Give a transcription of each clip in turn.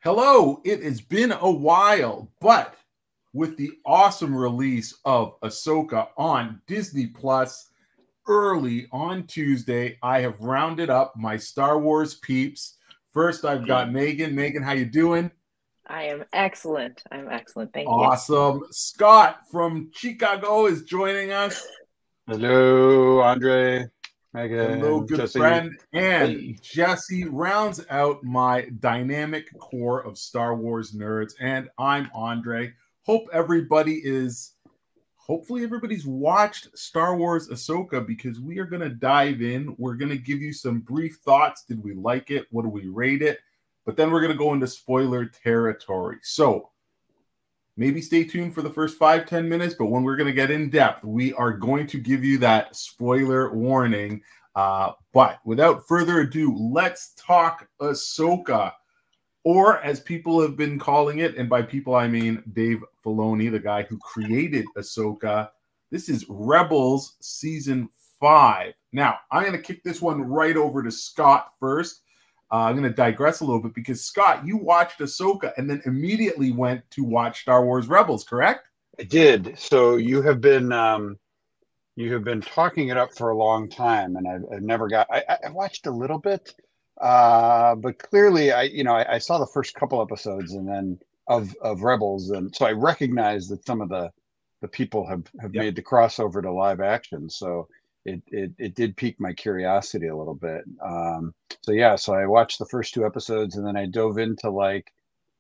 Hello, it has been a while, but with the awesome release of Ahsoka on Disney Plus early on Tuesday, I have rounded up my Star Wars peeps. First, I've got Megan. Megan, how you doing? I am excellent. I'm excellent. Thank you. Awesome. Scott from Chicago is joining us. Hello, Andre, Hello, Megan, good Jesse. friend. And Hey. Jesse rounds out my dynamic core of Star Wars nerds. And I'm Andre. Hopefully everybody's watched Star Wars Ahsoka, because we are going to dive in. We're going to give you some brief thoughts. Did we like it? What do we rate it? But then we're going to go into spoiler territory. So maybe stay tuned for the first 5-10 minutes, but when we're going to get in depth, we are going to give you that spoiler warning. But without further ado, let's talk Ahsoka, or as people have been calling it, and by people I mean Dave Filoni, the guy who created Ahsoka. This is Rebels Season 5. Now, I'm going to kick this one right over to Scott first. I'm going to digress a little bit because, Scott, you watched Ahsoka and then immediately went to watch Star Wars Rebels, correct? I did. So you have been talking it up for a long time, and I've never got. I watched a little bit, but clearly, I saw the first couple episodes and then of Rebels, and so I recognized that some of the people have made the crossover to live action. So it did pique my curiosity a little bit. So I watched the first 2 episodes, and then I dove into I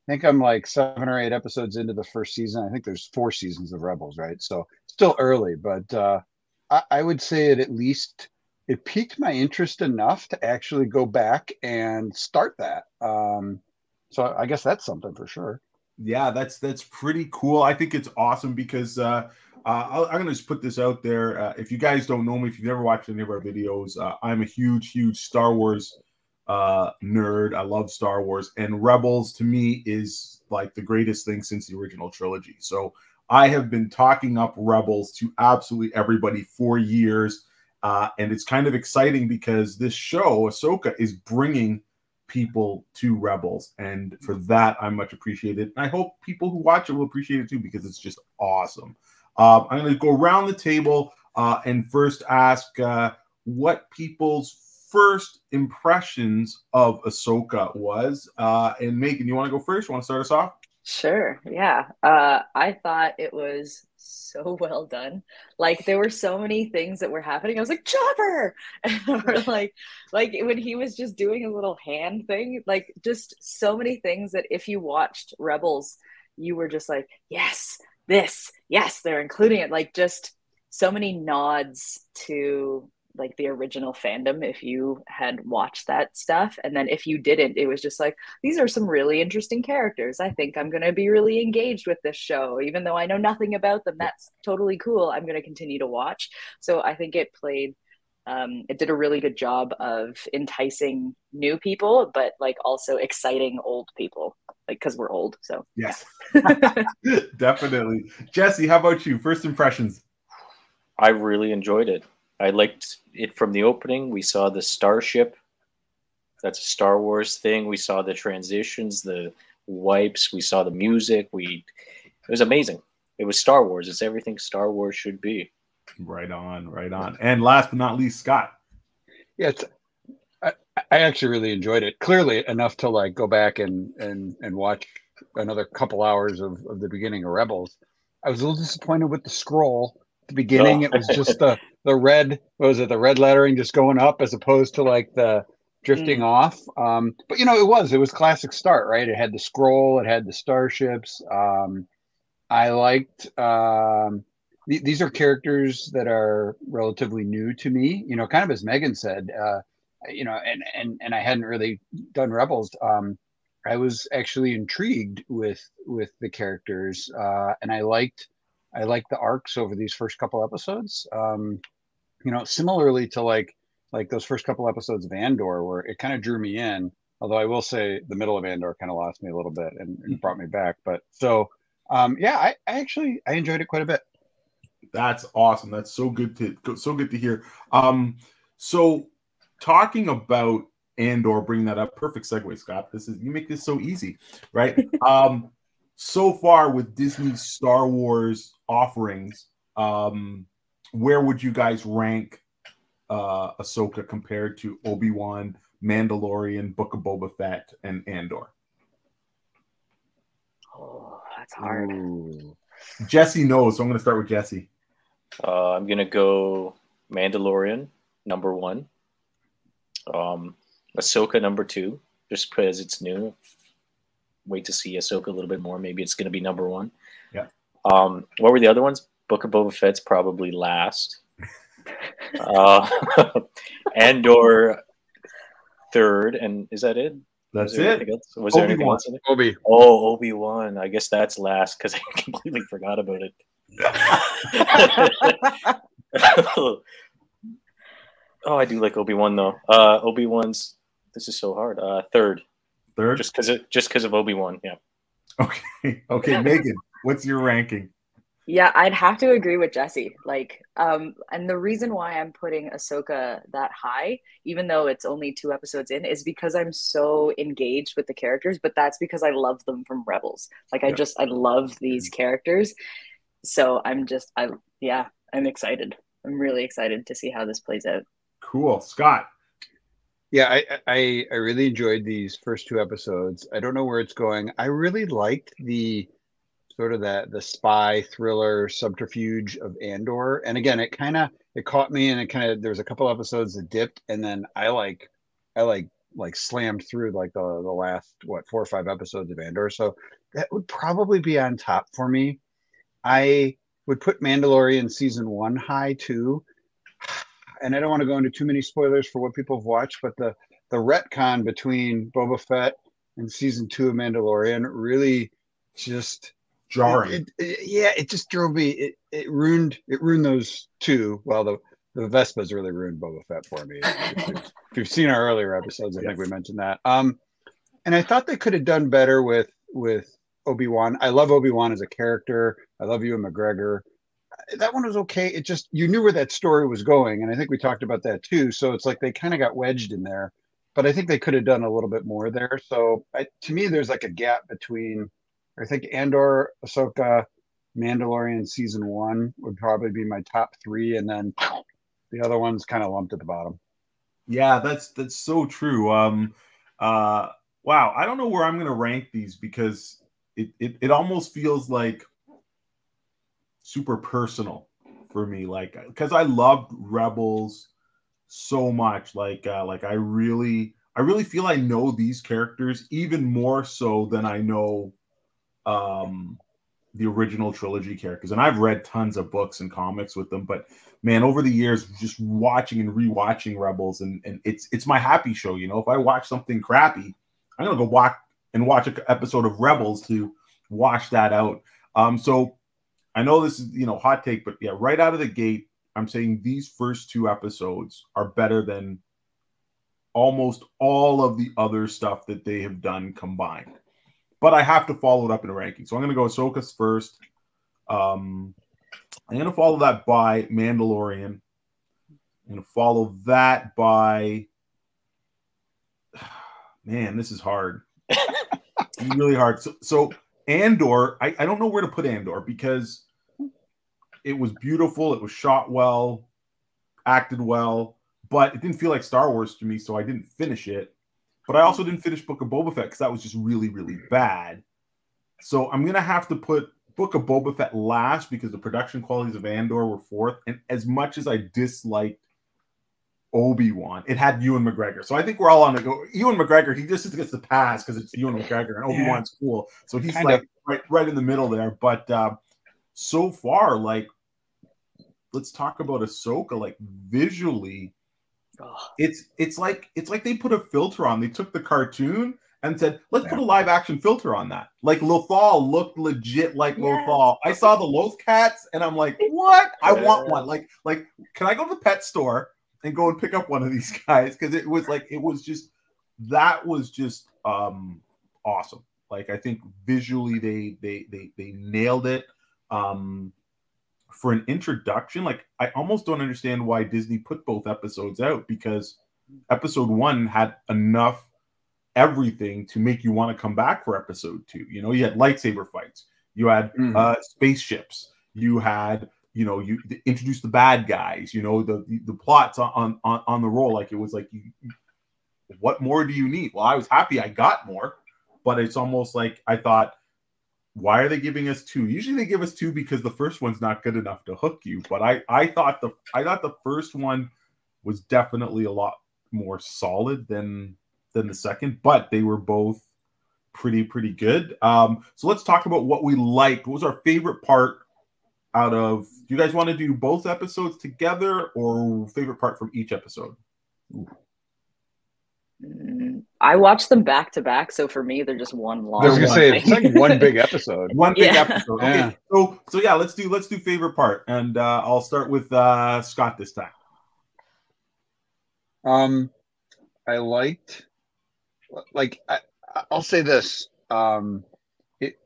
think I'm 7 or 8 episodes into the first season. I think there's 4 seasons of Rebels, right? So still early, but I would say it piqued my interest enough to actually go back and start that. So I guess that's something for sure. Yeah, that's pretty cool. I think it's awesome because I'm going to just put this out there. If you guys don't know me, if you've never watched any of our videos, I'm a huge Star Wars nerd. I love Star Wars, and Rebels to me is like the greatest thing since the original trilogy. So I have been talking up Rebels to absolutely everybody for years, and it's kind of exciting because this show, Ahsoka, is bringing people to Rebels, and for that I'm much appreciated. And I hope people who watch it will appreciate it too, because it's just awesome. I'm going to go around the table and first ask what people's first impressions of Ahsoka was. And Megan, you want to go first? You want to start us off? Sure. Yeah. I thought it was so well done. There were so many things that were happening. I was like, Chopper! Or like when he was just doing a little hand thing, just so many things that if you watched Rebels, you were just like, yes, they're including it. Just so many nods to the original fandom if you had watched that stuff, and then if you didn't, it was just like, these are some really interesting characters. I think I'm going to be really engaged with this show, even though I know nothing about them. That's totally cool. I'm going to continue to watch. So I think it did a really good job of enticing new people, but also exciting old people, because we're old. So yes. Definitely. Jesse, how about you? First impressions? I really enjoyed it. I liked it from the opening. We saw the starship. That's a Star Wars thing. We saw the transitions, the wipes. We saw the music. It was amazing. It was Star Wars. It's everything Star Wars should be. Right on. And last but not least, Scott. Yeah, I actually really enjoyed it. Clearly enough to go back and watch another couple hours of the beginning of Rebels. I was a little disappointed with the scroll. The beginning, It was just the red, the red lettering just going up as opposed to the drifting off. But it was classic start, right? It had the scroll, it had the starships. I liked these are characters that are relatively new to me, kind of as Megan said, and I hadn't really done Rebels. I was actually intrigued with the characters, and I liked the arcs over these first couple episodes. Similarly to those first couple episodes of Andor, where it kind of drew me in. Although I will say the middle of Andor kind of lost me a little bit and brought me back. But so, I enjoyed it quite a bit. That's awesome. That's so good to hear. So talking about Andor, bring that up. Perfect segue, Scott. You make this so easy, right? So far with Disney's Star Wars offerings, where would you guys rank Ahsoka compared to Obi-Wan, Mandalorian, Book of Boba Fett, and Andor? Oh, that's hard. Ooh. Jesse knows, so I'm going to start with Jesse. I'm going to go Mandalorian, number 1. Ahsoka, number 2, just because it's new. Wait to see Ahsoka a little bit more. Maybe it's going to be number 1. Yeah. What were the other ones? Book of Boba Fett's probably last. Andor, 3rd. And is that it? That's it. Was there anything else in it? Obi-Wan. I guess that's last because I completely forgot about it. Oh, I do like Obi-Wan though. Obi-Wan's. This is so hard. 3rd. Just because of Obi-Wan. Yeah. Okay, Megan, what's your ranking? Yeah, I'd have to agree with Jesse. And the reason why I'm putting Ahsoka that high, even though it's only 2 episodes in, is because I'm so engaged with the characters, but that's because I love them from Rebels. I love these characters. So I'm excited. I'm really excited to see how this plays out. Cool. Scott. Yeah, I really enjoyed these first 2 episodes. I don't know where it's going. I really liked the sort of the spy thriller subterfuge of Andor. And again, it caught me, and there was a couple episodes that dipped, and then I slammed through the last 4 or 5 episodes of Andor. So that would probably be on top for me. I would put Mandalorian season 1 high too. And I don't want to go into too many spoilers for what people have watched, but the retcon between Boba Fett and season 2 of Mandalorian really just jarring. It just drove me. It ruined those 2. Well, the Vespas really ruined Boba Fett for me. If you've seen our earlier episodes, I think we mentioned that. And I thought they could have done better with Obi-Wan. I love Obi-Wan as a character. I love Ewan McGregor. That one was okay. It just, you knew where that story was going, and I think we talked about that too. So it's like they kind of got wedged in there, but I think they could have done a little bit more there. So to me, there's like a gap between, I think Andor, Ahsoka, Mandalorian season 1 would probably be my top 3, and then the other ones kind of lumped at the bottom. Yeah, that's so true. Wow, I don't know where I'm going to rank these because it almost feels like super personal for me, because I loved Rebels so much. I really feel I know these characters even more so than I know the original trilogy characters. And I've read tons of books and comics with them, but man, over the years, just watching and rewatching Rebels, and it's my happy show. If I watch something crappy, I'm gonna go watch an episode of Rebels to wash that out. So I know this is, hot take, but yeah, right out of the gate, I'm saying these first 2 episodes are better than almost all of the other stuff that they have done combined. But I have to follow it up in a ranking. So I'm going to go Ahsoka's first. I'm going to follow that by Mandalorian. I'm going to follow that by... Man, this is hard. It's really hard. So Andor, I don't know where to put Andor because it was beautiful. It was shot well, acted well, but it didn't feel like Star Wars to me, so I didn't finish it. But I also didn't finish Book of Boba Fett because that was just really, really bad. So I'm going to have to put Book of Boba Fett last because the production qualities of Andor were 4th. And as much as I disliked Obi-Wan, it had Ewan McGregor. So I think we're all on it. Ewan McGregor, he just gets the pass because it's Ewan McGregor, and Obi-Wan's cool. So he's right in the middle there. But so far, let's talk about Ahsoka. Visually, it's like they put a filter on. They took the cartoon and said, let's put a live action filter on that. Lothal looked legit like Lothal. I saw the Loth cats and I'm like, what? I want one. Can I go to the pet store and go and pick up one of these guys? Because it was just awesome. I think visually they nailed it. For an introduction, I almost don't understand why Disney put both episodes out because episode 1 had enough everything to make you want to come back for episode 2. You know, you had lightsaber fights, you had spaceships, you had, you know, you introduced the bad guys, you know, the plots on the roll. Like, it was like, what more do you need? Well, I was happy I got more, but it's almost like I thought, why are they giving us 2? Usually they give us 2 because the first one's not good enough to hook you. But I thought the first one was definitely a lot more solid than the second, but they were both pretty good. So let's talk about what we liked. What was our favorite part out of? Do you guys want to do both episodes together, or favorite part from each episode? I watched them back to back, so for me, they're just one long. I was gonna say it's like one big episode. One big episode. Okay, so yeah, let's do favorite part, and I'll start with Scott this time. I liked, like, I'll say this. You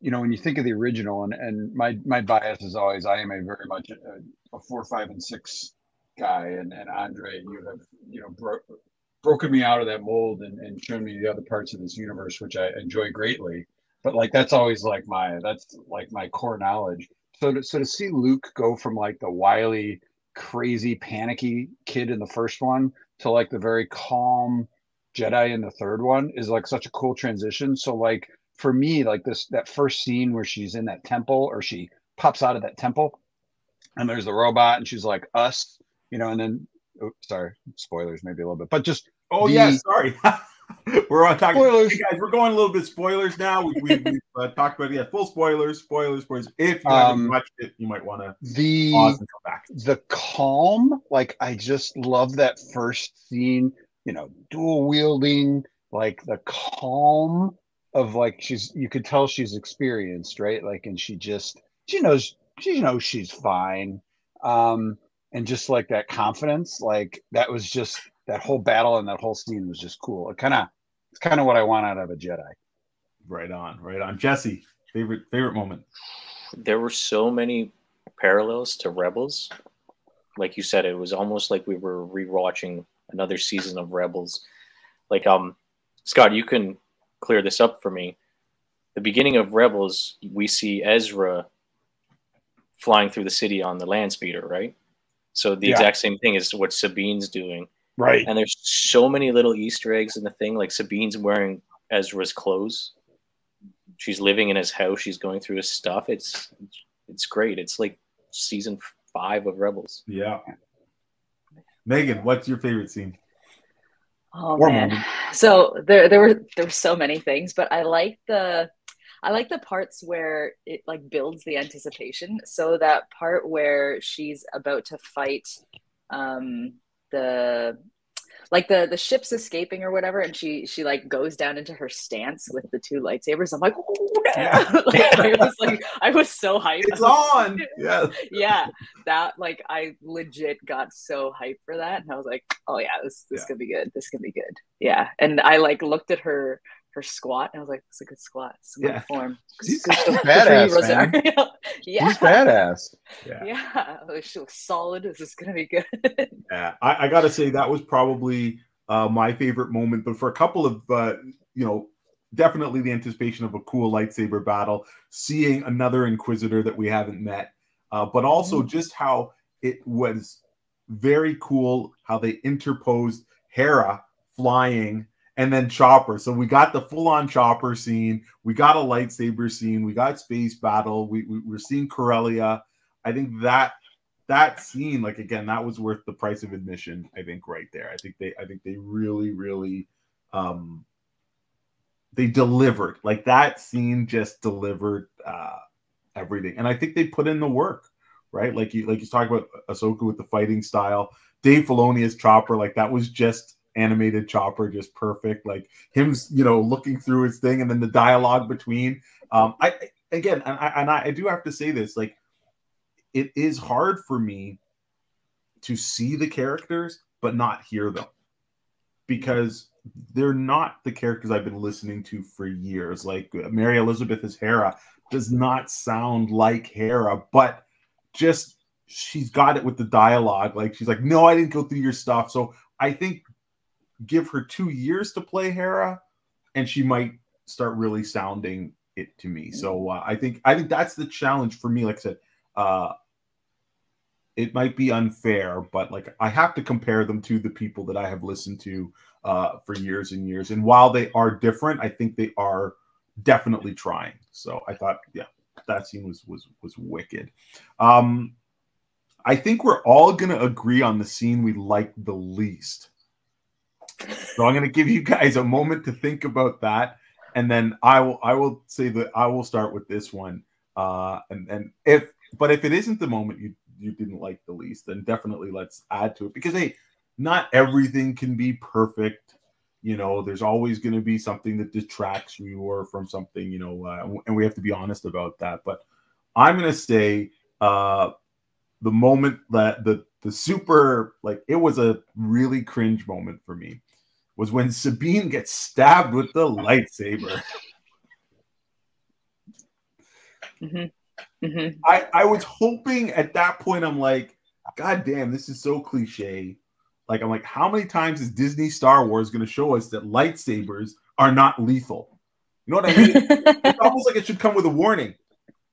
know, when you think of the original, and my bias is always, I am a very much a 4, 5, and 6 guy, and Andre, you have, you know, broken me out of that mold and shown me the other parts of this universe, which I enjoy greatly. But like, that's always like my core knowledge. So to see Luke go from like the wily, crazy, panicky kid in the first one to like the very calm Jedi in the third one is like such a cool transition. So like, for me, like that first scene where she's in that temple, or she pops out of that temple and there's the robot and she's like, us, you know, and then, sorry, spoilers maybe a little bit, but just sorry. We're on talking. Spoilers. Hey guys, we're going a little bit spoilers now. We've talked about full spoilers. If you haven't watched it, you might want to pause and come back. The calm, like, I just love that first scene. You know, dual wielding, like the calm of like, you could tell she's experienced, right? Like, and she knows she's fine. And just like that confidence, like that was just, that whole battle and that whole scene was just cool. It's kind of what I want out of a Jedi. Right on. Jesse, favorite moment. There were so many parallels to Rebels. Like you said, it was almost like we were rewatching another season of Rebels. Like, Scott, you can clear this up for me. The beginning of Rebels, we see Ezra flying through the city on the land speeder, right? So the exact same thing is what Sabine's doing. Right. And there's so many little Easter eggs in the thing. Like, Sabine's wearing Ezra's clothes. She's living in his house. She's going through his stuff. It's great. It's like season 5 of Rebels. Yeah. Megan, what's your favorite scene? Oh, man. So there were so many things, but I like the parts where it like builds the anticipation. So that part where she's about to fight the ship's escaping or whatever, and she like goes down into her stance with the 2 lightsabers. I'm like, oh, no. I was so hyped. It's on. Yeah. That, like, I legit got so hyped for that, and I was like, oh yeah, this could be good. This could be good. Yeah. And I like looked at her squat, and I was like, it's a good squat. It's a good form. She's badass, man. Yeah. She's badass. Yeah. She looks solid. This is gonna be good. Yeah. I gotta say that was probably my favorite moment, but for a couple of definitely the anticipation of a cool lightsaber battle, seeing another Inquisitor that we haven't met, but also just how it was very cool how they interposed Hera flying and then Chopper. So we got the full-on Chopper scene. We got a lightsaber scene. We got space battle. We're seeing Corellia. I think that scene, like, again, that was worth the price of admission. I think right there. I think they really, really they delivered. Like, that scene just delivered everything. And I think they put in the work, right? Like you talk about Ahsoka with the fighting style. Dave Filoni as Chopper, like, that was just animated Chopper, just perfect. Like him, looking through his thing, and then the dialogue between. I do have to say this, like, it is hard for me to see the characters but not hear them, because they're not the characters I've been listening to for years. Like Mary Elizabeth as Hera does not sound like Hera, but just she's got it with the dialogue. Like, she's like, no, I didn't go through your stuff. So I think give her 2 years to play Hera, and she might start really sounding it to me. So I think that's the challenge for me. Like I said, it might be unfair, but like I have to compare them to the people that I have listened to for years and years. And while they are different, I think they are definitely trying. So I thought, yeah, that scene was wicked. I think we're all gonna agree on the scene we liked the least. So I'm gonna give you guys a moment to think about that, and then I will say that I will start with this one. And if it isn't the moment you didn't like the least, then definitely let's add to it, because hey, not everything can be perfect. You know, there's always going to be something that detracts you or from something, you know, and we have to be honest about that. But I'm going to say the moment that the super, like, it was a really cringe moment for me was when Sabine gets stabbed with the lightsaber. Mm-hmm. Mm-hmm. I was hoping at that point, I'm like, God damn, this is so cliche. Like, I'm like, how many times is Disney Star Wars going to show us that lightsabers are not lethal? You know what I mean? It's almost like it should come with a warning.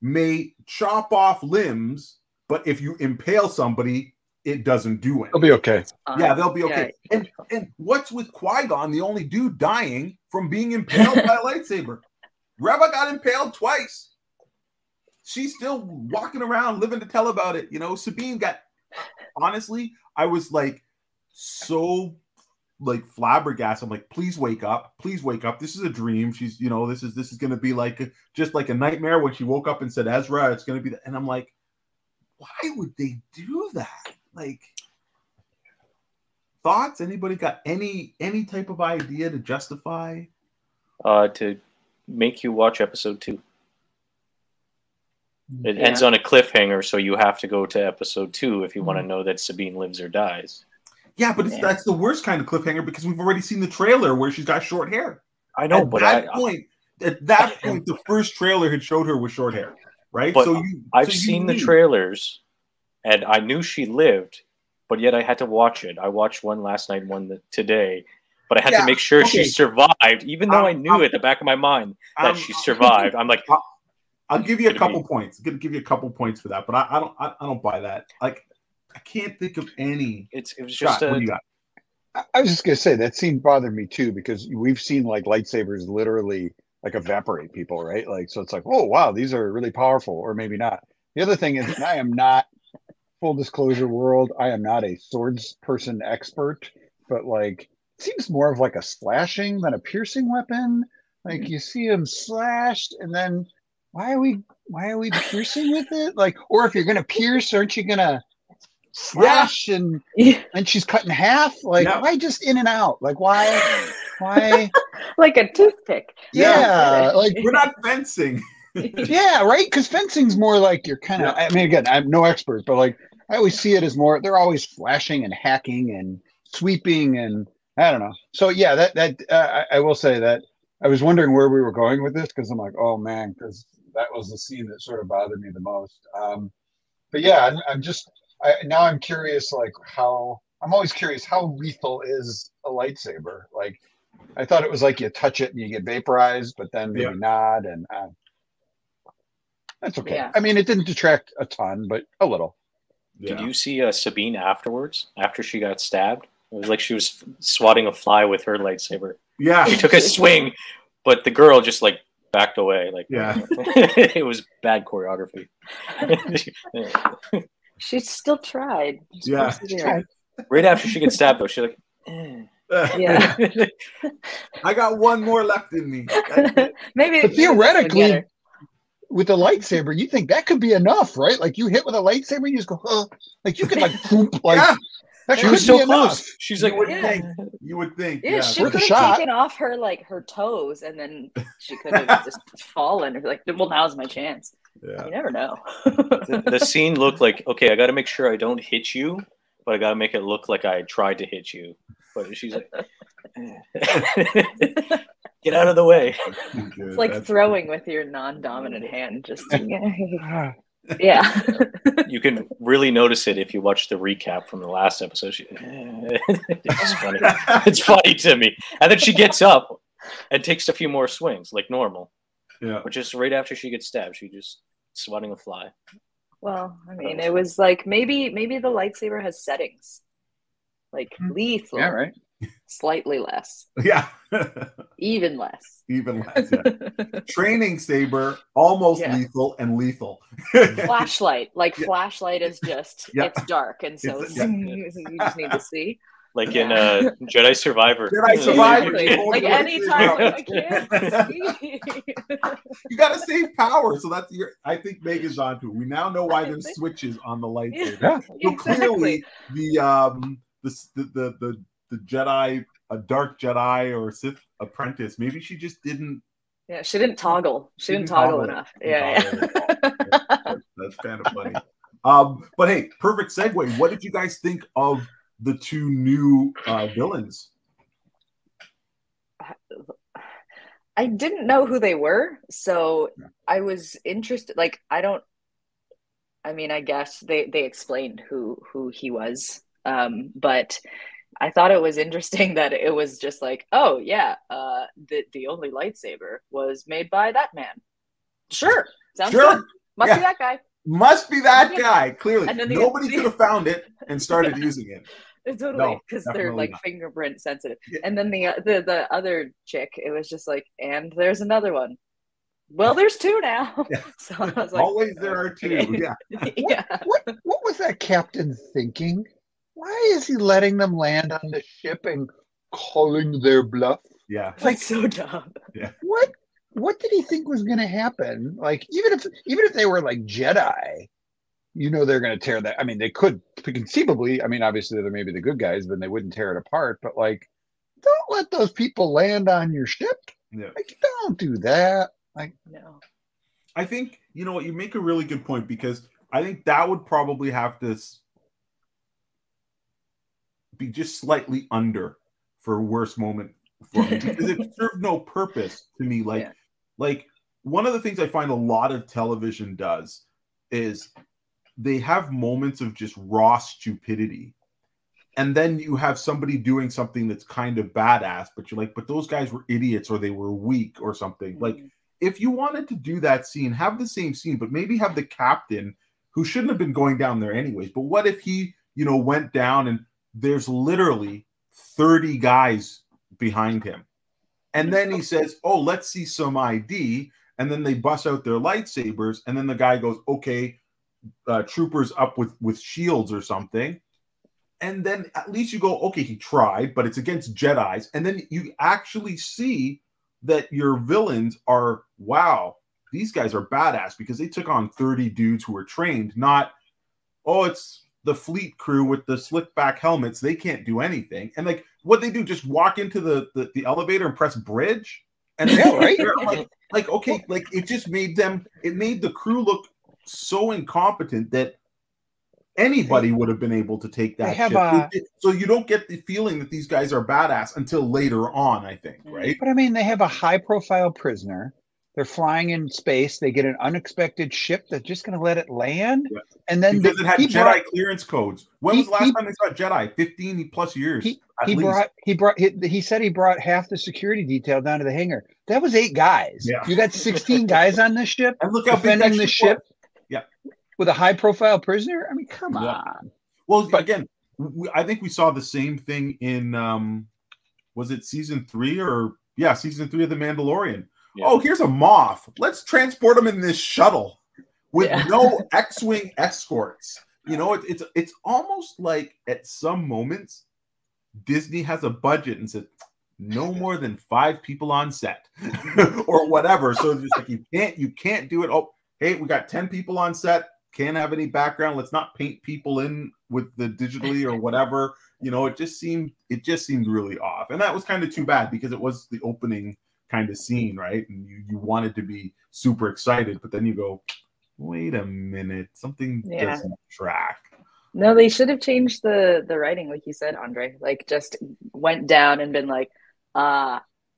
May chop off limbs, but if you impale somebody, it doesn't do it. They'll be okay. Yeah, they'll be okay. Yeah. And what's with Qui-Gon, the only dude dying from being impaled by a lightsaber? Reva got impaled twice. She's still walking around, living to tell about it. You know, Sabine got, honestly, I was like, so like flabbergasted. I'm like, please wake up. Please wake up. This is a dream. She's, you know, this is going to be like just like a nightmare. When she woke up and said, Ezra, it's going to be, and I'm like, why would they do that? Like, thoughts? Anybody got any type of idea to justify? To make you watch episode 2. It ends on a cliffhanger, so you have to go to episode 2 if you want to know that Sabine lives or dies. Yeah, but that's the worst kind of cliffhanger, because we've already seen the trailer where she's got short hair. I know, at that point, the first trailer had showed her with short hair, right? But I've seen the trailers, and I knew she lived, but yet I had to watch it. I watched one last night, one today, but I had to make sure she survived, even though I knew at the back of my mind that she survived. I'm like, I'll give you a couple points. I'm gonna give you a couple points for that, but I don't buy that. Like, I can't think of any. It was just what do you got? I was just gonna say that scene bothered me too, because we've seen like lightsabers literally like evaporate people, right? Like, so it's like, oh wow, these are really powerful, or maybe not. The other thing is, I am not, full disclosure world, I am not a swords person expert, but like, it seems more of like a slashing than a piercing weapon. Like, you see him slashed, and then why are we piercing with it? Like, or if you're gonna pierce, aren't you gonna slash and she's cut in half? Like, why just in and out? Like, why like a toothpick? Yeah, like, we're not fencing. Yeah, right, because fencing's more like you're kind of, I mean, again, I'm no expert, but like, I always see it as more, they're always flashing and hacking and sweeping, and I don't know. So yeah, that I will say that I was wondering where we were going with this, because I'm like, oh man, because that was the scene that sort of bothered me the most. But yeah, now I'm curious, like, I'm always curious how lethal is a lightsaber. Like, I thought it was like you touch it and you get vaporized, but then maybe not, and that's okay. Yeah. I mean, it didn't detract a ton, but a little. Yeah. Did you see Sabine afterwards, after she got stabbed? It was like she was swatting a fly with her lightsaber. Yeah. She took a swing, but the girl just like backed away. Like, it was bad choreography. She still tried. Right after she gets stabbed, though, she's like, yeah. I got one more left in me. Maybe. But theoretically, with a lightsaber, you think that could be enough, right? Like, you hit with a lightsaber, you just go, like, you could like poop, like. Yeah. She was so close. She's like, you would think. Yeah, she could have taken off her her toes, and then she could have just fallen. Or like, well, now's my chance. Yeah. You never know. the scene looked like, okay, I got to make sure I don't hit you, but I got to make it look like I tried to hit you. But she's like, get out of the way. It's like throwing with your non-dominant hand. Just Yeah. You can really notice it if you watch the recap from the last episode. It's funny. It's funny to me. And then she gets up and takes a few more swings like normal. Yeah. But just right after she gets stabbed, she just swatting a fly. Well, I mean, it was like maybe the lightsaber has settings, like lethal, Yeah, right. slightly less, Yeah. even less. Even less. Yeah. Training saber, almost Yeah. lethal, and lethal. Flashlight, flashlight is just it's dark, and so you just need to see. Like in Jedi Survivor. Jedi Survivor. Exactly. Like anytime I can't see. You gotta save power. So that's I think Megan's onto it. We now know why there's switches on the lightsaber. Yeah. So clearly the Jedi, a dark Jedi or Sith apprentice, maybe she just didn't. Yeah, she didn't toggle. She didn't toggle enough. Yeah. That's kind of funny. But hey, perfect segue. What did you guys think of the two new villains? I didn't know who they were, so I was interested. Like, I guess they explained who he was, but I thought it was interesting that it was just like, oh yeah, the only lightsaber was made by that man. Sure, sounds good. Must be that guy. Must be that guy. Clearly, and then nobody could have found it and started using it. Totally, because they're like fingerprint sensitive. Yeah. And then the other chick, it was just like, and there's another one. Well, there's two now. Yeah. So I was like, always there are two. Okay. Yeah. What was that captain thinking? Why is he letting them land on the ship and calling their bluff? Yeah, it's like so dumb. Yeah. What did he think was going to happen? Like, even if they were like Jedi, they're going to tear that. I mean, they could conceivably. I mean, obviously they're maybe the good guys, then they wouldn't tear it apart. But like, don't let those people land on your ship. Yeah. Like, don't do that. Like, no. I think you make a really good point, because I think that would probably have to be just slightly under for a worse moment for me, because it served no purpose to me. Like one of the things I find a lot of television does is they have moments of just raw stupidity, and then you have somebody doing something that's kind of badass, but you're like, but those guys were idiots or they were weak or something. Mm-hmm. Like, if you wanted to do that scene, have the same scene, but maybe have the captain, who shouldn't have been going down there anyways, but what if he went down and there's literally 30 guys behind him, and then he says, oh, let's see some ID, and then they bust out their lightsabers, and then the guy goes, okay, troopers up with shields or something, and then at least you go, okay, he tried, but it's against Jedis, and then you actually see that your villains are, wow, these guys are badass because they took on 30 dudes who were trained, not, oh, it's the fleet crew with the slick back helmets, they can't do anything. And like, what they do, just walk into the elevator and press bridge, and yeah, right? like okay, like it just made the crew look so incompetent that anybody would have been able to take that ship. So you don't get the feeling that these guys are badass until later on, I think, right? But I mean, they have a high-profile prisoner. They're flying in space. They get an unexpected ship that's just going to let it land. Yeah. And then because it had Jedi clearance codes. When was the last time they saw Jedi? 15 plus years. He said he brought half the security detail down to the hangar. That was 8 guys. Yeah. You got 16 guys on this ship. And look how defending the ship. Yeah. With a high-profile prisoner. I mean, come on. Well, again, I think we saw the same thing in was it season 3 or season 3 of The Mandalorian. Yeah. Oh, here's a Moff. Let's transport him in this shuttle with no X-wing escorts. It's almost like at some moments Disney has a budget and said no more than 5 people on set or whatever. So it's just like you can't do it. Oh, hey, we got 10 people on set. Can't have any background. Let's not paint people in with the digitally or whatever. It just seemed really off, and that was kind of too bad because it was the opening kind of scene, right? And you wanted to be super excited, but then you go, wait a minute, something doesn't track. No, they should have changed the writing, like you said, Andre. Like, just went down and been like,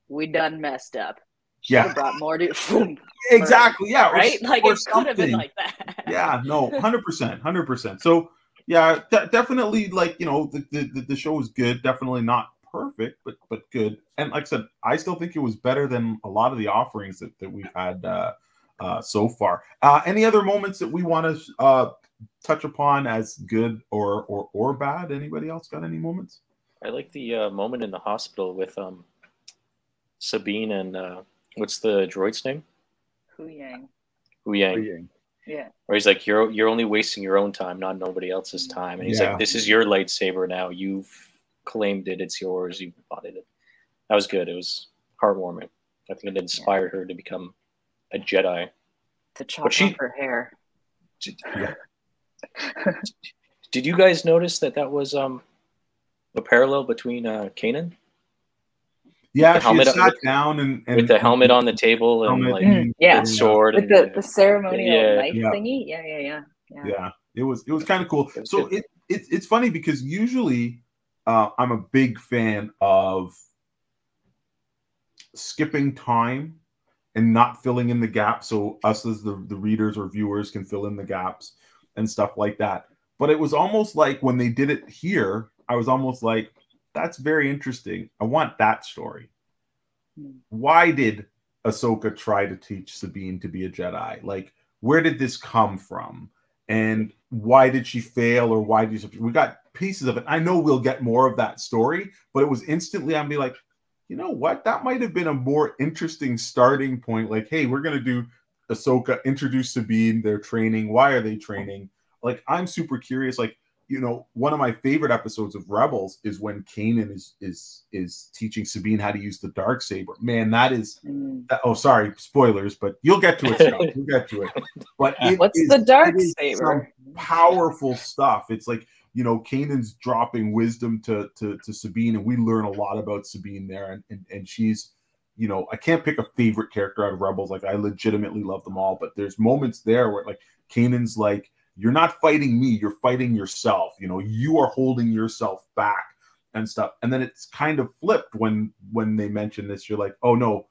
we done messed up. Should have brought more to exactly, yeah, right? Like, it could have been like that. Yeah, no, 100%, 100%. So yeah, definitely, like, you know, the show is good. Definitely not perfect, but good. And like I said, I still think it was better than a lot of the offerings that we've had so far. Any other moments that we want to touch upon as good or bad? Anybody else got any moments? I like the moment in the hospital with Sabine and what's the droid's name? Hu Yang. Hu Yang. Yeah. Where he's like, you're only wasting your own time, not nobody else's time. And he's like, this is your lightsaber now. You've claimed it. It's yours. You bought it. That was good. It was heartwarming. I think it inspired her to become a Jedi. To chop off her hair. Did you guys notice that was a parallel between Kanan? Yeah, she sat down and with the helmet on the table and like the sword with and the ceremonial knife thingy. Yeah. It was kind of cool. So it's funny because usually I'm a big fan of skipping time and not filling in the gaps, so us as the readers or viewers can fill in the gaps and stuff like that. But it was almost like when they did it here, I was almost like, that's very interesting. I want that story. Why did Ahsoka try to teach Sabine to be a Jedi? Like, where did this come from? And why did she fail? Or why did we got pieces of it? I know we'll get more of that story, but it was instantly, I'd be like, you know what? That might have been a more interesting starting point. Like, hey, we're going to do Ahsoka, introduce Sabine, their training. Why are they training? Like, I'm super curious. Like, you know, one of my favorite episodes of Rebels is when Kanan is teaching Sabine how to use the Darksaber. Man, that is oh, sorry, spoilers, but you'll get to it. You'll get to it. But what's the Darksaber? Powerful stuff. It's like, you know, Kanan's dropping wisdom to Sabine, and we learn a lot about Sabine there. And she's, you know, I can't pick a favorite character out of Rebels. Like, I legitimately love them all, but there's moments there where like Kanan's like, you're not fighting me, you're fighting yourself. You know, you are holding yourself back and stuff. And then it's kind of flipped when they mention this. You're like, oh no,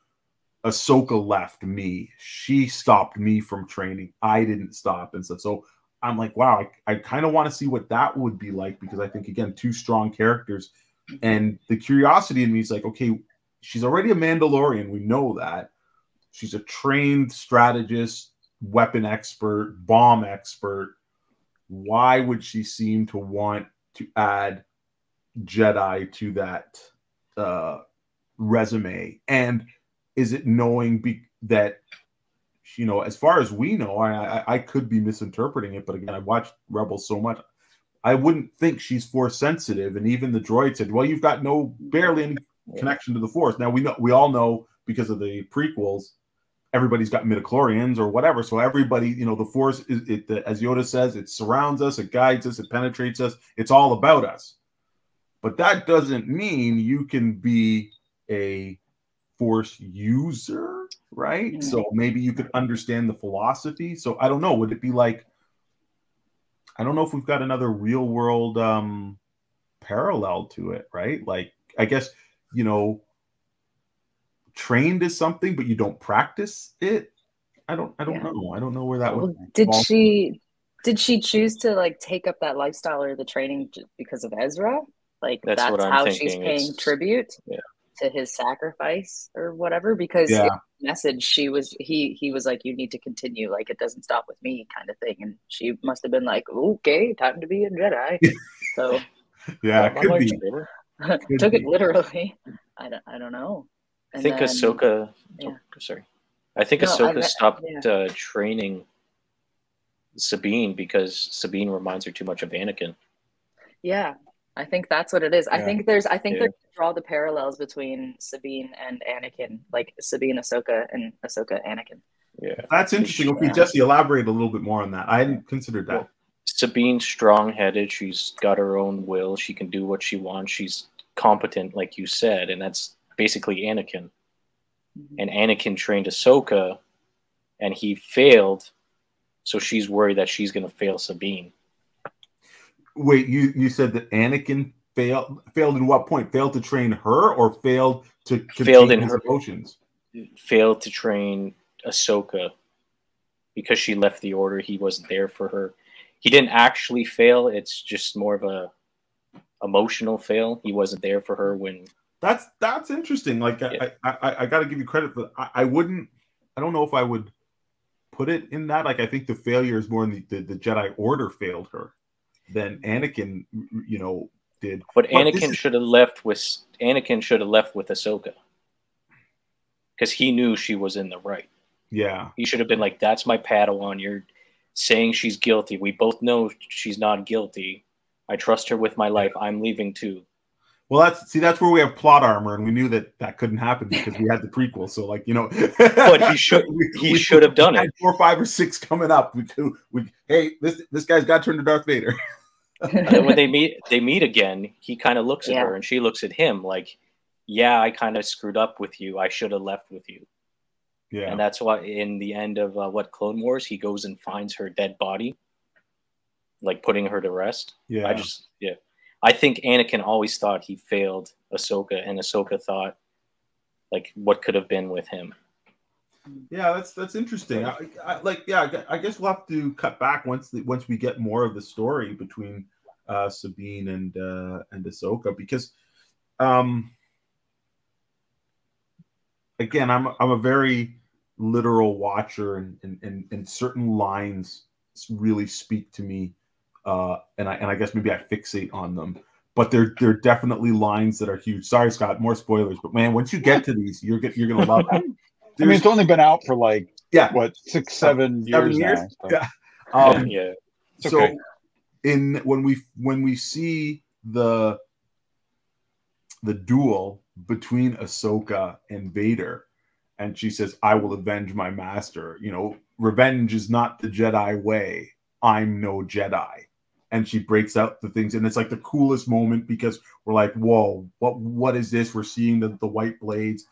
Ahsoka left me. She stopped me from training. I didn't stop and stuff. So I'm like, wow, I kind of want to see what that would be like, because I think, again, two strong characters. And the curiosity in me is like, okay, she's already a Mandalorian. We know that. She's a trained strategist, weapon expert, bomb expert. Why would she seem to want to add Jedi to that resume? And is it knowing that, you know, as far as we know, I could be misinterpreting it, but again, I watched Rebels so much, I wouldn't think she's Force sensitive. And even the droid said, well, you've got barely any connection to the Force. Now we all know, because of the prequels, everybody's got midichlorians or whatever. So everybody, you know, the Force, as Yoda says, it surrounds us, it guides us, it penetrates us. It's all about us. But that doesn't mean you can be a Force user, right? So maybe you could understand the philosophy. So I don't know. Would it be like, I don't know if we've got another real world parallel to it, right? Like, I guess, you know, trained is something, but you don't practice it. I don't know. I don't know where that would. Did she choose to like take up that lifestyle or the training because of Ezra? Like, that's how she's paying tribute to his sacrifice or whatever? Because in the message, he was like, you need to continue. Like, it doesn't stop with me, kind of thing. And she must have been like, okay, time to be a Jedi. So it could be. Took it literally. I don't know. I think Ahsoka. I think Ahsoka stopped training Sabine because Sabine reminds her too much of Anakin. Yeah, I think that's what it is. I think they draw the parallels between Sabine and Anakin, like Sabine Ahsoka and Ahsoka Anakin. Yeah, that's interesting. Okay, Jesse, elaborate a little bit more on that. I hadn't considered that. Well, Sabine's strong-headed. She's got her own will. She can do what she wants. She's competent, like you said, and that's basically Anakin. And Anakin trained Ahsoka, and he failed, so she's worried that she's going to fail Sabine. Wait, you said that Anakin failed in what point? Failed to train her, or failed to failed in his her emotions? Failed to train Ahsoka because she left the order, he wasn't there for her. He didn't actually fail. It's just more of a emotional fail. He wasn't there for her when. That's interesting. Like I got to give you credit for. I wouldn't. I don't know if I would put it in that. Like I think the failure is more in the Jedi Order failed her than Anakin, did. But Anakin should have left with Ahsoka because he knew she was in the right. Yeah, he should have been like, "That's my Padawan. You're saying she's guilty. We both know she's not guilty. I trust her with my life. I'm leaving too." Well, that's where we have plot armor, and we knew that couldn't happen because we had the prequel. So, like, but he should have done it. 4, 5, or 6 coming up. Hey, this guy's got turned to Darth Vader. And then when they meet again, he kind of looks at her, and she looks at him like, "Yeah, I kind of screwed up with you. I should have left with you." Yeah, and that's why in the end of Clone Wars, he goes and finds her dead body, like putting her to rest. Yeah, I think Anakin always thought he failed Ahsoka, and Ahsoka thought, like, what could have been with him. Yeah, that's interesting. I guess we'll have to cut back once we get more of the story between Sabine and Ahsoka, because again, I'm a very literal watcher, and certain lines really speak to me. And I guess maybe I fixate on them, but they're definitely lines that are huge. Sorry, Scott, more spoilers, but man, once you get to these, you're gonna love them. I mean, it's only been out for like 6, 7 years now. So. Yeah. So okay. When we see the duel between Ahsoka and Vader, and she says, "I will avenge my master. Revenge is not the Jedi way. I'm no Jedi." And she breaks out the things, and it's like the coolest moment because we're like, "Whoa, what is this?" We're seeing the white blades.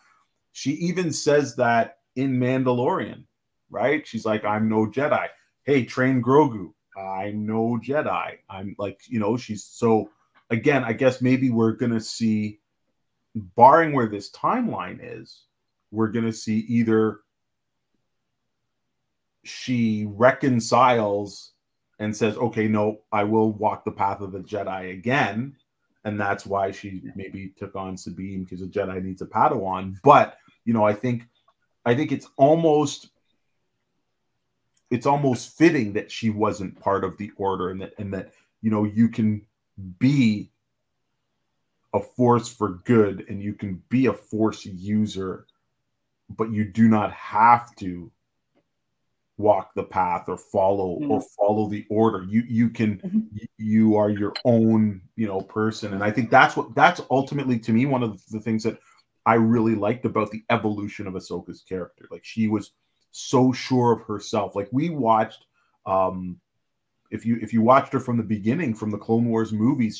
She even says that in Mandalorian, right? She's like, "I'm no Jedi." Hey, train Grogu. I'm no Jedi. I'm like, she's so. Again, I guess maybe we're gonna see, barring where this timeline is, we're gonna see either she reconciles and says, "Okay, no, I will walk the path of the Jedi again," and that's why she maybe took on Sabine, because a Jedi needs a Padawan. But I think it's almost fitting that she wasn't part of the Order, and that you can be a force for good and you can be a force user, but you do not have to walk the path or follow the Order. You are your own person, and I think that's ultimately, to me, one of the things that I really liked about the evolution of Ahsoka's character. Like, she was so sure of herself. Like, we watched if you watched her from the beginning, from the Clone Wars movies,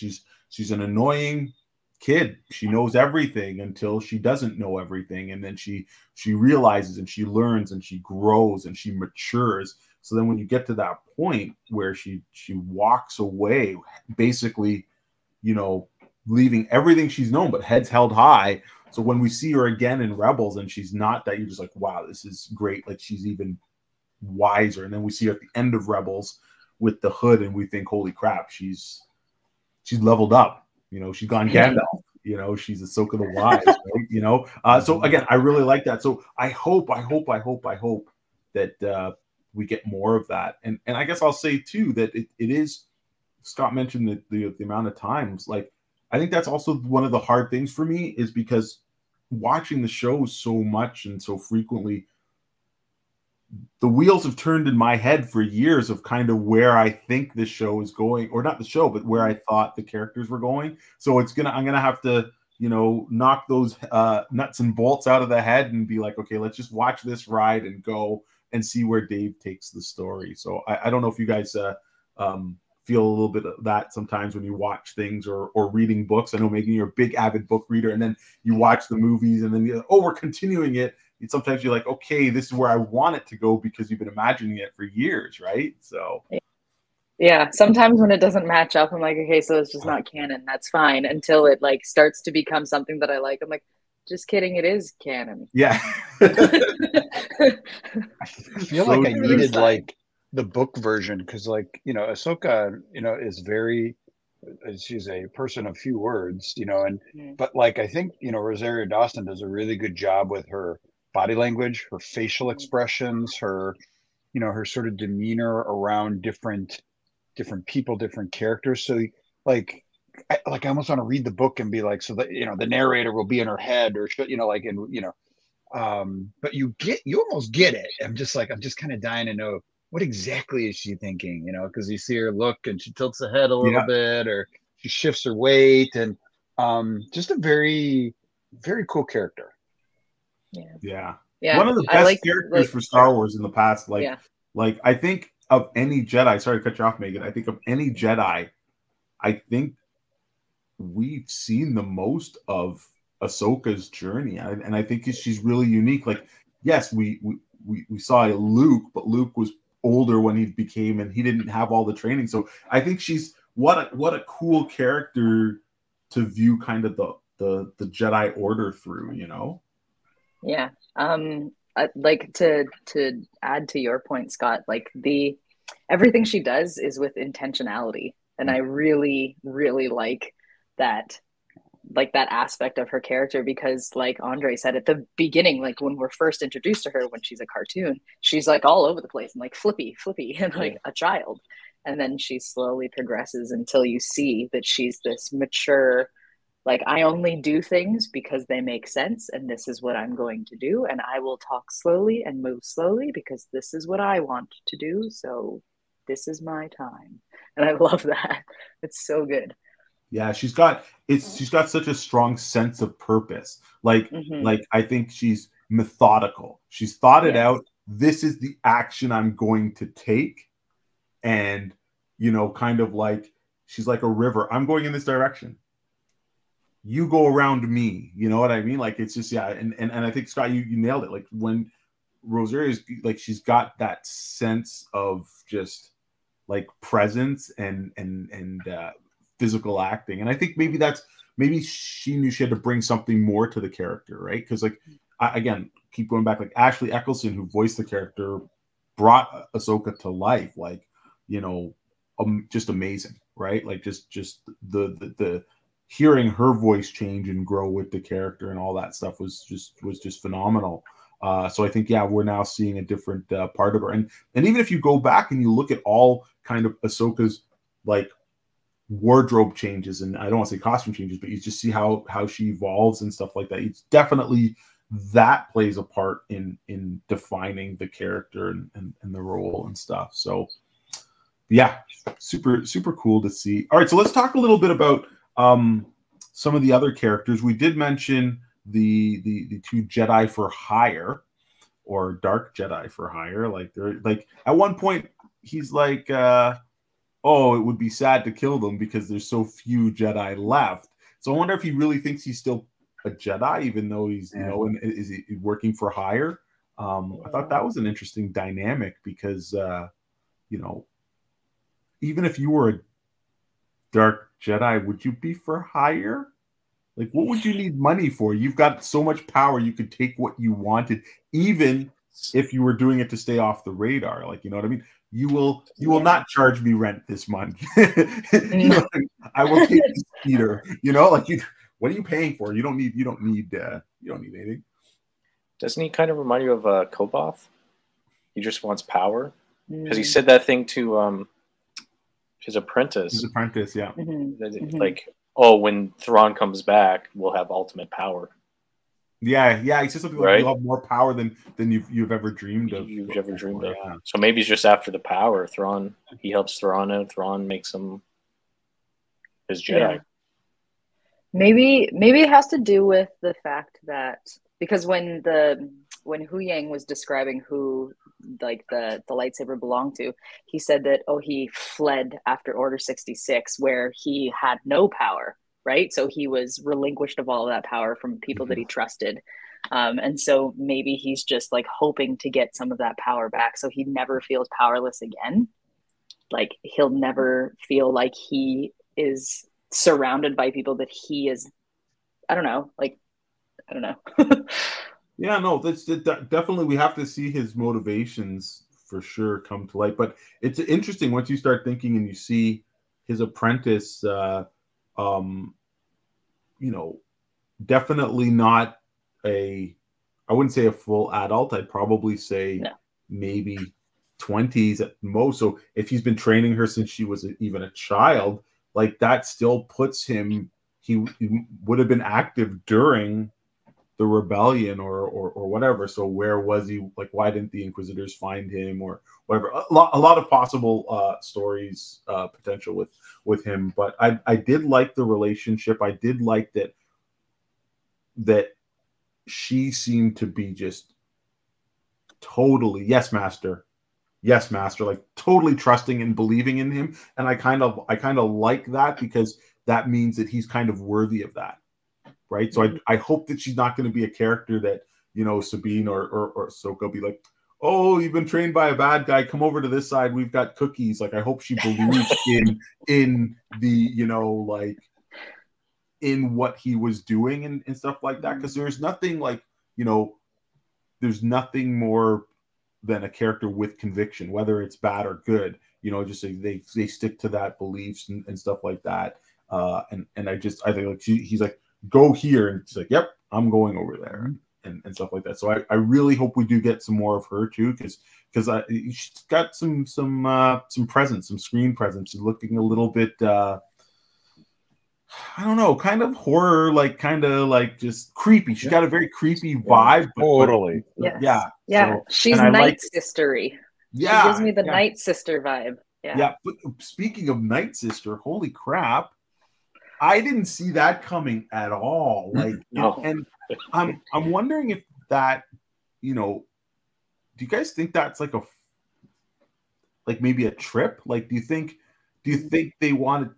she's an annoying kid. She knows everything until she doesn't know everything, and then she realizes, and she learns, and she grows, and she matures. So then when you get to that point where she walks away, basically, leaving everything she's known, but heads held high. So when we see her again in Rebels and she's not that, you're just like, wow, this is great. Like, she's even wiser. And then we see her at the end of Rebels with the hood, and we think, holy crap, she's leveled up. She's gone Gandalf. She's Ahsoka the Wise, right? So again, I really like that. So I hope that we get more of that. And I guess I'll say too that it is. Scott mentioned the amount of times. Like, I think that's also one of the hard things for me, is because watching the show so much and so frequently, the wheels have turned in my head for years of kind of where I think the show is going, or not the show, but where I thought the characters were going. So I'm gonna have to, knock those nuts and bolts out of the head and be like, okay, let's just watch this ride and go and see where Dave takes the story. So I don't know if you guys feel a little bit of that sometimes when you watch things or reading books. I know, Megan, you're a big avid book reader, and then you watch the movies, and then you're like, oh, we're continuing it. And sometimes you're like, okay, this is where I want it to go, because you've been imagining it for years, right? So yeah, sometimes when it doesn't match up, I'm like, okay, so it's just not canon. That's fine, until it like starts to become something that I like. I'm like, just kidding, it is canon. Yeah. feel So like I true. needed like the book version because, like, you know, Ahsoka, you know, is very, she's a person of few words, you know, and but like I think, you know, Rosario Dawson does a really good job with her body language, her facial expressions, her, you know, her sort of demeanor around different people, different characters. So like I almost want to read the book and be like, so that, you know, the narrator will be in her head or, you know, like, and, you know, but you almost get it. I'm just kind of dying to know what exactly is she thinking, you know, because you see her look and she tilts the head a little bit or she shifts her weight and just a very, very cool character. Yeah. Yeah. One of the best characters for Star Wars in the past. Like I think of any Jedi, sorry to cut you off, Megan. I think of any Jedi, I think we've seen the most of Ahsoka's journey, and I think she's really unique. Like, yes, we saw Luke, but Luke was older when he became, and he didn't have all the training. So I think she's what a cool character to view kind of the Jedi Order through, you know. Yeah. I'd like to add to your point, Scott, like everything she does is with intentionality. And I really, really like that aspect of her character, because like Andre said at the beginning, like when we're first introduced to her, when she's a cartoon, she's like all over the place and like flippy and like a child. And then she slowly progresses until you see that she's this mature, like, I only do things because they make sense, and this is what I'm going to do, and I will talk slowly and move slowly because this is what I want to do, so this is my time. And I love that. It's so good. Yeah, she's got such a strong sense of purpose. Like I think she's methodical. She's thought it out. This is the action I'm going to take, and you know, kind of like she's like a river. I'm going in this direction. You go around me, you know what I mean? Like, it's just, and I think, Scott, you nailed it. Like, when Rosaria's, like, she's got that sense of just like presence and physical acting, and I think maybe she knew she had to bring something more to the character, right? Because like, again, keep going back, like Ashley Eccleston, who voiced the character, brought Ahsoka to life, like, you know, just amazing, right? Like, just the hearing her voice change and grow with the character and all that stuff was just phenomenal. So I think, we're now seeing a different part of her. And even if you go back and you look at all kind of Ahsoka's like wardrobe changes, and I don't want to say costume changes, but you just see how she evolves and stuff like that. It's definitely, that plays a part in defining the character and the role and stuff. So yeah, super, super cool to see. All right, so let's talk a little bit about some of the other characters. We did mention the two Jedi for hire, or dark Jedi for hire. Like, they're like, at one point he's like, oh, it would be sad to kill them because there's so few Jedi left. So I wonder if he really thinks he's still a Jedi, even though he's, you know, and is he working for hire? I thought that was an interesting dynamic because, you know, even if you were a dark Jedi, would you be for hire? Like, what would you need money for? You've got so much power, you could take what you wanted, even if you were doing it to stay off the radar. Like, you know what I mean? You will not charge me rent this month. You know, I will take the speeder. You know, like, what are you paying for? You don't need anything. Doesn't he kind of remind you of Koboth? He just wants power, because he said that thing to his apprentice. His apprentice, yeah. Like, oh, when Thrawn comes back, we'll have ultimate power. Yeah. He says something like, you'll have more power than you've ever dreamed of. You've ever dreamed of. Yeah. So maybe he's just after the power. Thrawn, he helps Thrawn out. Thrawn makes him his Jedi. Yeah. Maybe it has to do with the fact that, because when Hu Yang was describing who like the lightsaber belonged to, he said that, he fled after Order 66, where he had no power, right? So he was relinquished of all of that power from people that he trusted. And so maybe he's just like hoping to get some of that power back, so he never feels powerless again. Like, he'll never feel like he is surrounded by people that he is, I don't know. Yeah, no, definitely we have to see his motivations for sure come to light. But it's interesting once you start thinking and you see his apprentice, um, you know, definitely not I wouldn't say a full adult. I'd probably say maybe 20s at most. So if he's been training her since she was even a child, like that still puts him, he would have been active during the rebellion or whatever. So where was he? Like, why didn't the Inquisitors find him or whatever? A lot of possible stories potential with him. But I did like the relationship. I did like that she seemed to be just totally yes, master, like totally trusting and believing in him. And I kind of like that because that means that he's kind of worthy of that. Right. So I hope that she's not going to be a character that, you know, Sabine or Ahsoka will be like, oh, you've been trained by a bad guy. Come over to this side. We've got cookies. Like, I hope she believes in the, you know, like in what he was doing and stuff like that. Because there's nothing like, you know, there's nothing more than a character with conviction, whether it's bad or good. You know, just they stick to that beliefs and stuff like that. And I think like he's like, go here, and she's like, yep, I'm going over there, and stuff like that. So I really hope we do get some more of her too, because she's got some presence, some screen presence. She's looking a little bit I don't know, kind of horror, like kind of like just creepy. She's got a very creepy vibe. Totally. Yeah. So, she's Night Sistery. Yeah. She gives me the Night Sister vibe. Yeah. But speaking of Night Sister, holy crap. I didn't see that coming at all. Like, no. And I'm wondering if that, you know, do you guys think that's like maybe a trip? Like, do you think they wanted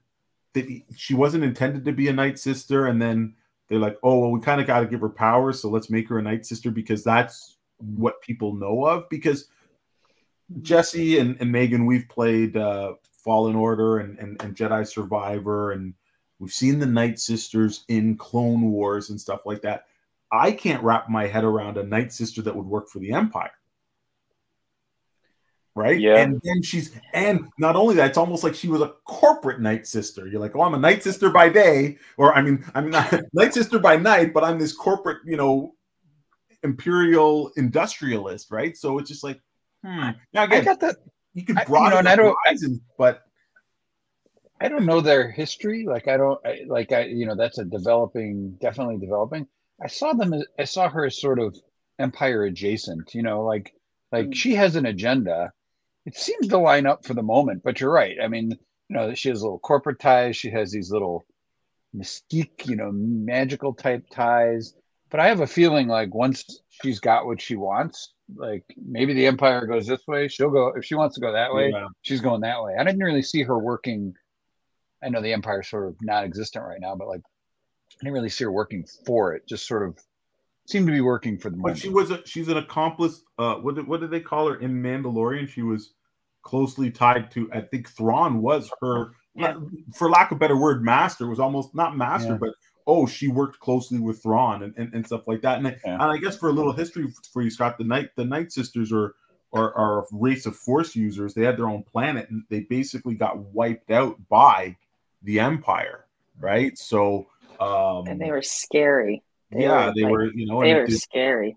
that she wasn't intended to be a Night Sister, and then they're like, oh, well, we kind of got to give her powers, so let's make her a Night Sister because that's what people know of. Because Jesse and Megan, we've played Fallen Order and Jedi Survivor, and we've seen the Night Sisters in Clone Wars and stuff like that. I can't wrap my head around a Night Sister that would work for the Empire. Right? Yeah. And then and not only that, it's almost like she was a corporate Night Sister. You're like, oh, I'm a Night Sister by day, or I'm not a Night Sister by night, but I'm this corporate, you know, imperial industrialist, right? So it's just like, Now again, I got that. You could broaden horizons, but I don't know their history. Like you know, that's definitely developing. I saw her as sort of Empire adjacent, you know, like she has an agenda. It seems to line up for the moment, but you're right. I mean, you know, she has little corporate ties. She has these little mystique, you know, magical type ties. But I have a feeling like once she's got what she wants, like maybe the Empire goes this way, she'll go. If she wants to go that way, she's going that way. I didn't really see her working. I know the Empire's sort of non-existent right now, but like I didn't really see her working for it. Just sort of seemed to be working for the moment. But she's an accomplice. What did they call her in Mandalorian? She was closely tied to, I think Thrawn was her, for lack of a better word, master. Was almost not master, but she worked closely with Thrawn and stuff like that. And I guess for a little history for you, Scott, the Night Sisters are a race of Force users. They had their own planet, and they basically got wiped out by the Empire, right? So and they were scary. They were, you know, they were scary.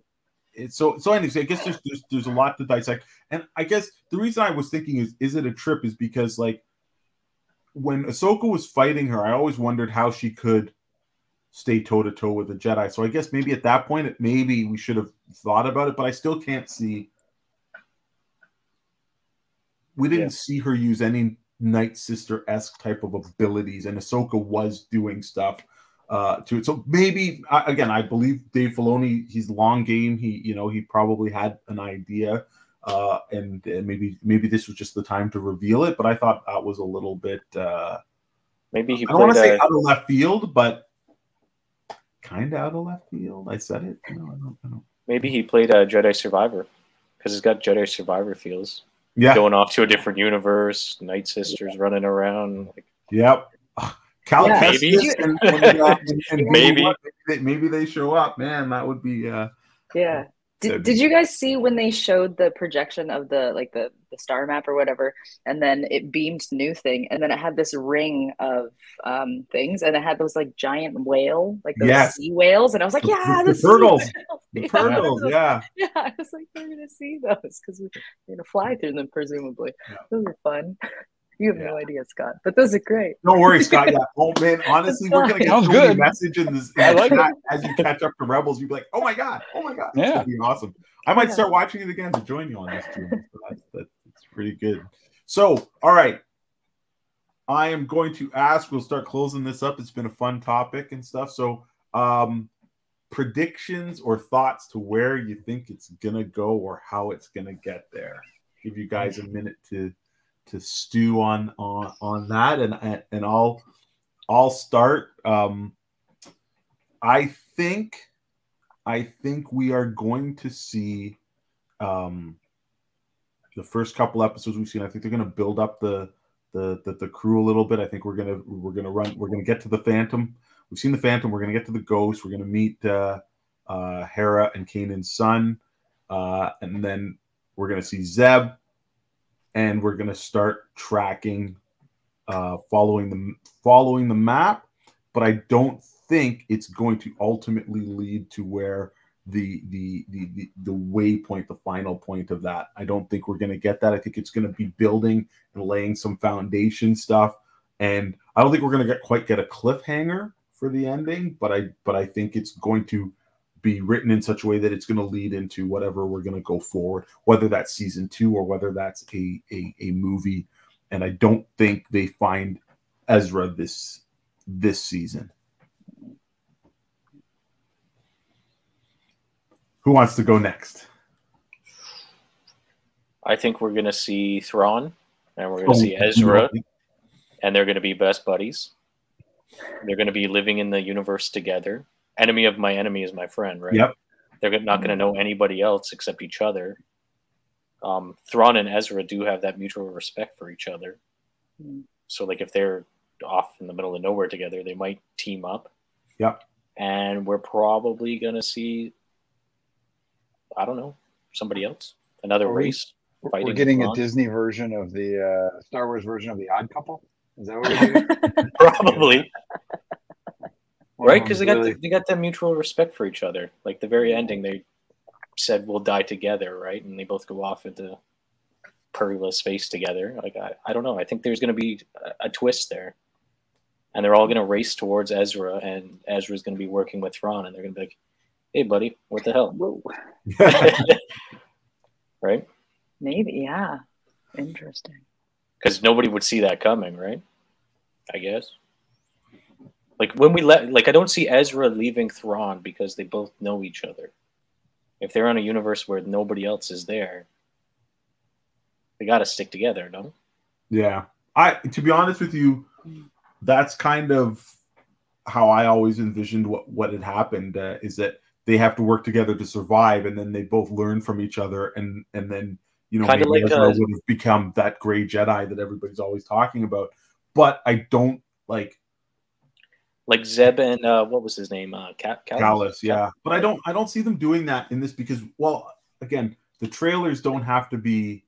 So anyways, I guess there's a lot to dissect, and I guess the reason I was thinking is it a trip is because like when Ahsoka was fighting her, I always wondered how she could stay toe to toe with a Jedi. So I guess maybe at that point, maybe we should have thought about it, but I still can't see. We didn't see her use any Night Sister-esque type of abilities, and Ahsoka was doing stuff to it. So maybe again, I believe Dave Filoni, he's long game. He probably had an idea, and maybe this was just the time to reveal it. But I thought that was a little bit. Maybe he. I don't want to say out of left field, but kind of out of left field. I said it. No, I don't. Maybe he played a Jedi Survivor because he's got Jedi Survivor feels. Yeah, going off to a different universe, Night Sisters running around. Like, yep. Maybe. Maybe they show up. Man, that would be Yeah. Did you guys see when they showed the projection of the star map or whatever, and then it beamed new thing, and then it had this ring of things, and it had those like giant whale, like those sea whales, and I was like, yeah, the turtles. The turtles, yeah. Yeah, I was like, we're gonna see those because we're gonna fly through them, presumably. Yeah. Those are fun. You have no idea, Scott, but those are great. Don't worry, Scott. Yeah. Oh man, honestly, we're gonna get so many messages in this as you catch up to Rebels. You'll be like, oh my god. Yeah, it's gonna be awesome. I might start watching it again to join you on this too. So that's pretty good. So, all right, I am going to ask. We'll start closing this up. It's been a fun topic and stuff. So, predictions or thoughts to where you think it's gonna go or how it's gonna get there. Give you guys a minute to stew on that, and I'll start. I think we are going to see the first couple episodes we've seen. I think they're going to build up the crew a little bit. I think we're gonna get to the Phantom. We've seen the Phantom. We're gonna get to the Ghost. We're gonna meet Hera and Kanan's son, and then we're gonna see Zeb. And we're going to start tracking, following the map, but I don't think it's going to ultimately lead to where the waypoint, the final point of that. I don't think we're going to get that. I think it's going to be building and laying some foundation stuff, and I don't think we're going to quite get a cliffhanger for the ending. But I think it's going to be written in such a way that it's going to lead into whatever we're going to go forward, whether that's season 2 or whether that's a movie. And I don't think they find Ezra this season. Who wants to go next? I think we're going to see Thrawn, and we're going to see Ezra, and they're going to be best buddies. They're going to be living in the universe together. Enemy of my enemy is my friend, right? Yep. They're not going to know anybody else except each other. Thrawn and Ezra do have that mutual respect for each other. So, like, if they're off in the middle of nowhere together, they might team up. Yep. And we're probably going to see, I don't know, somebody else, another race. We're getting a Disney version of the Star Wars version of the Odd Couple. Is that what we're doing? Probably. Right, because they got that mutual respect for each other. Like the very ending, they said we'll die together, right? And they both go off into perilous space together. Like I don't know. I think there's going to be a twist there, and they're all going to race towards Ezra, and Ezra's going to be working with Thrawn, and they're going to be like, "Hey, buddy, what the hell?" Whoa. Right? Maybe, yeah. Interesting. Because nobody would see that coming, right? I guess. Like when I don't see Ezra leaving Thrawn because they both know each other. If they're on a universe where nobody else is there, they got to stick together, no? Yeah. To be honest with you, that's kind of how I always envisioned what had happened, is that they have to work together to survive, and then they both learn from each other, and then, you know, maybe like Ezra would have become that gray Jedi that everybody's always talking about. But I don't like Zeb and what was his name? Callus, yeah. But I don't see them doing that in this because, well, again, the trailers don't have to be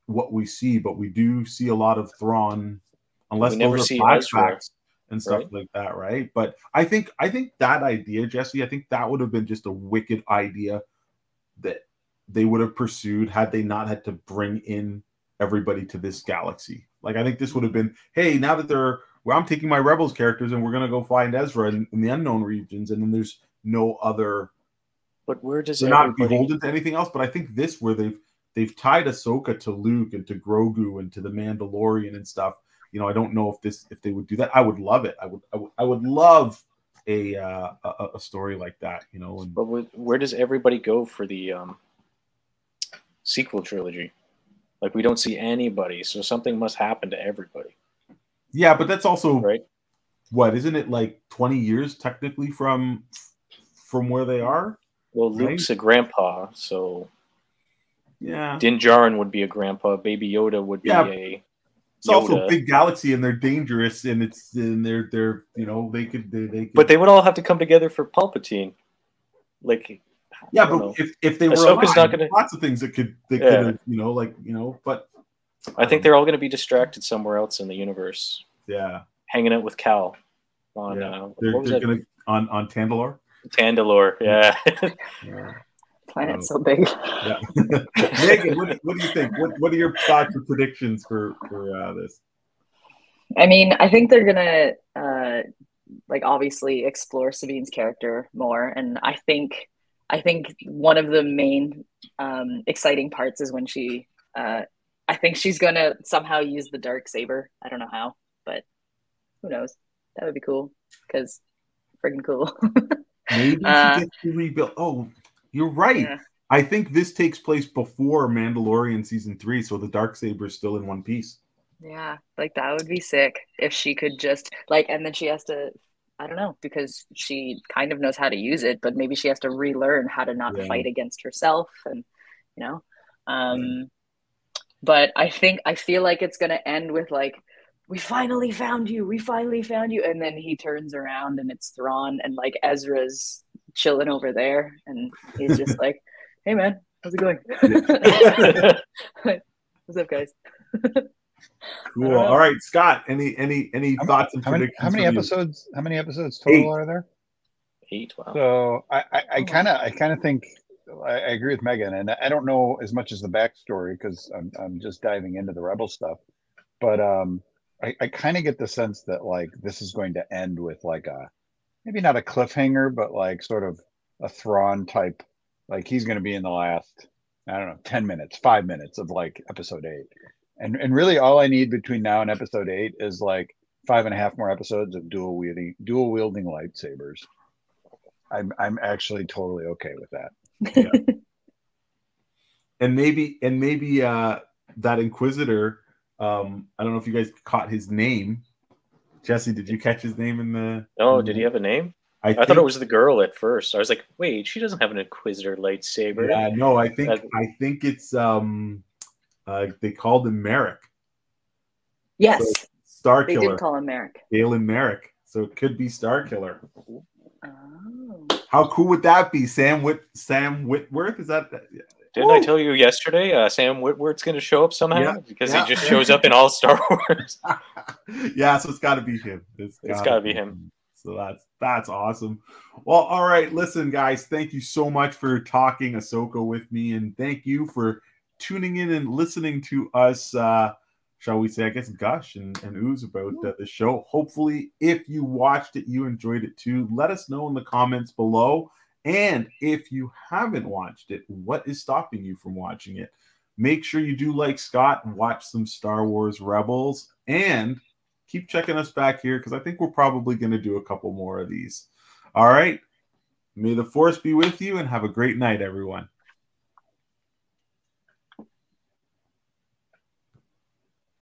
what we see, but we do see a lot of Thrawn, unless those are flashbacks and stuff like that, right? But I think that idea, Jesse, I think that would have been just a wicked idea that they would have pursued had they not had to bring in everybody to this galaxy. Like, I think this would have been, hey, now that I'm taking my Rebels characters and we're going to go find Ezra in the unknown regions, and then there's no other. But where does they're not beholden to anything else? But I think this, where they've tied Ahsoka to Luke and to Grogu and to the Mandalorian and stuff. You know, I don't know if they would do that. I would love it. I would love a story like that. You know. But where does everybody go for the sequel trilogy? Like, we don't see anybody, so something must happen to everybody. Yeah, but that's also right. What, isn't it like 20 years technically from where they are? Well, Luke's a grandpa, so yeah. Din Djarin would be a grandpa. Baby Yoda would be a. It's also a big galaxy, and they're dangerous, and they're you know they could. But they would all have to come together for Palpatine. Like, Yeah, but if they were Ahsoka's alive, not gonna, lots of things that could have, you know, like, you know, but I think they're all going to be distracted somewhere else in the universe. Yeah, hanging out with Cal on they're gonna on Tandalore. Tandalore, yeah. Planet's so big. Yeah. Megan, what do you think? What are your thoughts or predictions for this? I mean, I think they're gonna like obviously explore Sabine's character more, and I think one of the main exciting parts is when she I think she's gonna somehow use the dark saber. I don't know how, but who knows? That would be cool because freaking cool. Maybe she gets to rebuild. Oh, you're right. Yeah. I think this takes place before Mandalorian season 3, so the darksaber is still in one piece. Yeah, like that would be sick if she could just like, and then she has to, I don't know, because she kind of knows how to use it, but maybe she has to relearn how to not fight against herself, and you know, but I feel like it's gonna end with like, we finally found you, and then he turns around and it's Thrawn, and like Ezra's chilling over there, and he's just like, hey man, how's it going? What's up, guys? Cool. All right, Scott, any thoughts and predictions? How many episodes total 8. are there? 8. Wow. So I kind of think I agree with Megan, and I don't know as much as the backstory because I'm just diving into the Rebel stuff, but I kind of get the sense that like this is going to end with like a, maybe not a cliffhanger, but like sort of a Thrawn type, like he's going to be in the last, I don't know, 10 minutes, 5 minutes of like episode 8. And really all I need between now and episode 8 is like 5.5 more episodes of dual wielding lightsabers. I'm actually totally okay with that. Yeah. and maybe that Inquisitor, I don't know if you guys caught his name. Jesse, did you catch his name in the? Oh, did he have a name? I thought it was the girl at first. I was like, wait, she doesn't have an Inquisitor lightsaber. Yeah, no, I think it's they called him Merrick. Yes, so, Star Killer. They did call him Merrick. Galen Merrick. So it could be Star Killer. Oh. How cool would that be? Sam Witworth? Is that? Didn't I tell you yesterday? Sam Witworth's going to show up somehow because he just shows up in all Star Wars. Yeah, so it's got to be him. It's got to be him. So that's awesome. Well, all right. Listen, guys, thank you so much for talking Ahsoka with me, and thank you for tuning in and listening to us, shall we say, I guess, gush and ooze about the show. Hopefully, if you watched it, you enjoyed it too. Let us know in the comments below. And if you haven't watched it, what is stopping you from watching it? Make sure you do like Scott and watch some Star Wars Rebels. And keep checking us back here because I think we're probably going to do a couple more of these. All right. May the Force be with you and have a great night, everyone.